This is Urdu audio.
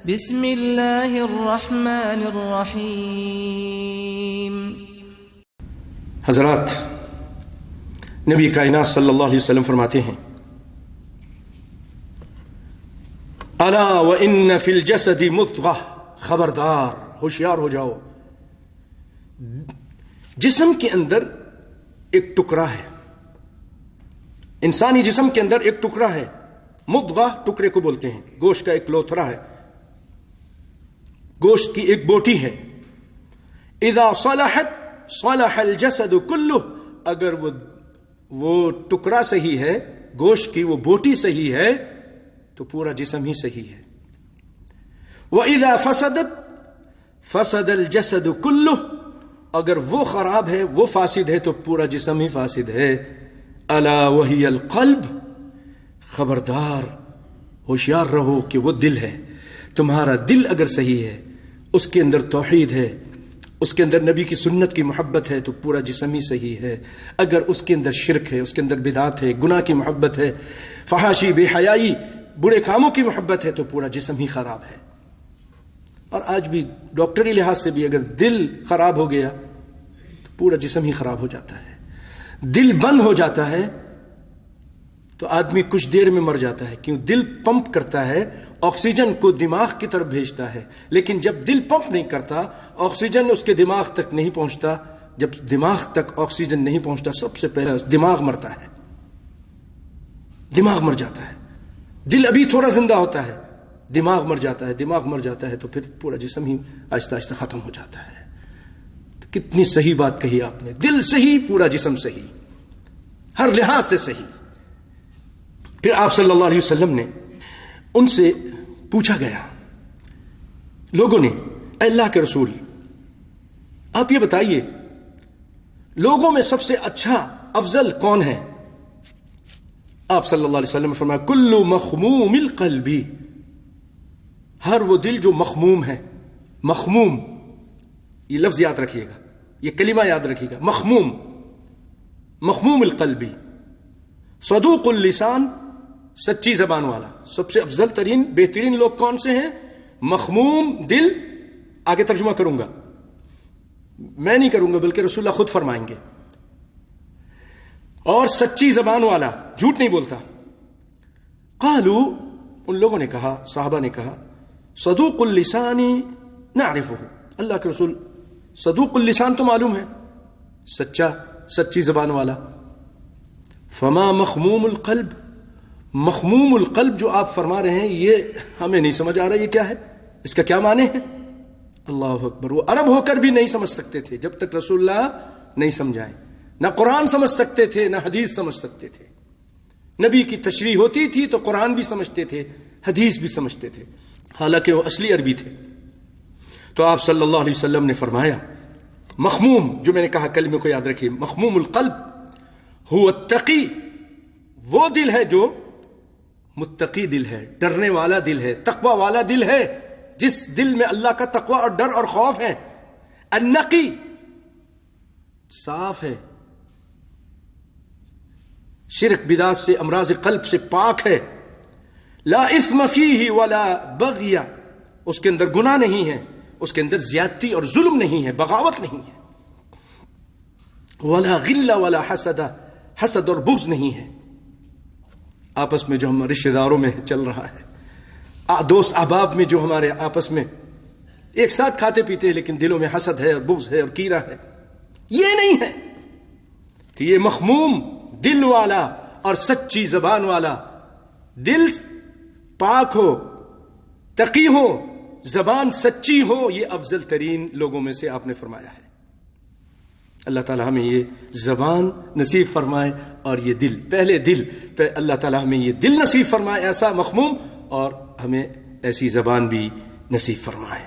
بسم اللہ الرحمن الرحیم۔ حضرات، نبی کائنات صلی اللہ علیہ وسلم فرماتے ہیں، الا وان فی الجسد مضغہ، خبردار، ہوشیار ہو جاؤ، جسم کے اندر ایک ٹکڑا ہے، انسانی جسم کے اندر ایک ٹکڑا ہے، مضغہ ٹکڑے کو بولتے ہیں، گوشت کا ایک لوتھڑا ہے، گوشت کی ایک بوٹی ہے، اذا صلحت صلح الجسد کلہ، اگر وہ ٹکڑا صحیح ہے، گوشت کی وہ بوٹی صحیح ہے تو پورا جسم ہی صحیح ہے، وَإِذَا فَسَدَتْ فَسَدَ الْجَسَدُ كُلُّهُ، اگر وہ خراب ہے، وہ فاسد ہے تو پورا جسم ہی فاسد ہے، الا وَهِيَ الْقَلْبُ، خبردار، ہوشیار رہو کہ وہ دل ہے، تمہارا دل اگر صحیح ہے، اس کے اندر توحید ہے، اس کے اندر نبی کی سنت کی محبت ہے تو پورا جسم ہی صحیح ہے، اگر اس کے اندر شرک ہے، اس کے اندر بدعت ہے، گناہ کی محبت ہے، فحاشی، بے حیائی، برے کاموں کی محبت ہے تو پورا جسم ہی خراب ہے۔ اور آج بھی ڈاکٹری لحاظ سے بھی اگر دل خراب ہو گیا تو پورا جسم ہی خراب ہو جاتا ہے، دل بند ہو جاتا ہے تو آدمی کچھ دیر میں مر جاتا ہے، کیوں؟ دل پمپ کرتا ہے، آکسیجن کو دماغ کی طرف بھیجتا ہے، لیکن جب دل پمپ نہیں کرتا، آکسیجن اس کے دماغ تک نہیں پہنچتا، جب دماغ تک آکسیجن نہیں پہنچتا سب سے پہلے دماغ مرتا ہے، دماغ مر جاتا ہے، دل ابھی تھوڑا زندہ ہوتا ہے، دماغ مر جاتا ہے، دماغ مر جاتا ہے تو پھر پورا جسم ہی آہستہ آہستہ ختم ہو جاتا ہے۔ تو کتنی صحیح بات کہی آپ نے، دل صحیح، پورا جسم صحیح، ہر لحاظ سے صحیح۔ پھر آپ صلی اللہ علیہ وسلم نے ان سے پوچھا گیا، لوگوں نے، اے اللہ کے رسول، آپ یہ بتائیے لوگوں میں سب سے اچھا افضل کون ہے؟ آپ صلی اللہ علیہ وسلم نے فرمایا، کل مخموم القلب، ہر وہ دل جو مخموم ہے، مخموم، یہ لفظ یاد رکھیے گا، یہ کلمہ یاد رکھیے گا، مخموم، مخموم القلب، صدوق اللسان، سچی زبان والا۔ سب سے افضل ترین بہترین لوگ کون سے ہیں؟ مخموم دل، آگے ترجمہ کروں گا، میں نہیں کروں گا بلکہ رسول اللہ خود فرمائیں گے، اور سچی زبان والا، جھوٹ نہیں بولتا۔ قالو، ان لوگوں نے کہا، صحابہ نے کہا، صدوق اللسان نعرفہ، اللہ کے رسول صدوق اللسان تو معلوم ہے، سچی زبان والا، فما مخموم القلب، مخموم القلب جو آپ فرما رہے ہیں یہ ہمیں نہیں سمجھ آ رہا، یہ کیا ہے، اس کا کیا معنی ہے؟ اللہ اکبر، وہ عرب ہو کر بھی نہیں سمجھ سکتے تھے جب تک رسول اللہ نہیں سمجھائیں، نہ قرآن سمجھ سکتے تھے نہ حدیث سمجھ سکتے تھے، نبی کی تشریح ہوتی تھی تو قرآن بھی سمجھتے تھے، حدیث بھی سمجھتے تھے، حالانکہ وہ اصلی عربی تھے۔ تو آپ صلی اللہ علیہ وسلم نے فرمایا، مخموم، جو میں نے کہا کلمے کو یاد رکھیے، مخموم القلب هو التقی، وہ دل ہے جو متقی دل ہے، ڈرنے والا دل ہے، تقوی والا دل ہے، جس دل میں اللہ کا تقوی اور ڈر اور خوف ہے، النقی، صاف ہے، شرک بدعت سے، امراض قلب سے پاک ہے، لا اثم فیہ ولا بغی، اس کے اندر گناہ نہیں ہے، اس کے اندر زیادتی اور ظلم نہیں ہے، بغاوت نہیں ہے، ولا غل ولا حسد، حسد اور بغض نہیں ہے، آپس میں جو ہم رشتہ داروں میں چل رہا ہے، دوست احباب میں جو ہمارے آپس میں ایک ساتھ کھاتے پیتے ہیں لیکن دلوں میں حسد ہے اور بغض ہے اور کینہ ہے، یہ نہیں ہے۔ تو یہ مخموم دل والا اور سچی زبان والا، دل پاک ہو، تقی ہو، زبان سچی ہو، یہ افضل ترین لوگوں میں سے آپ نے فرمایا ہے۔ اللہ تعالیٰ ہمیں یہ زبان نصیب فرمائے اور یہ دل، پہلے دل پہ اللہ تعالیٰ ہمیں یہ دل نصیب فرمائے ایسا مخموم، اور ہمیں ایسی زبان بھی نصیب فرمائے۔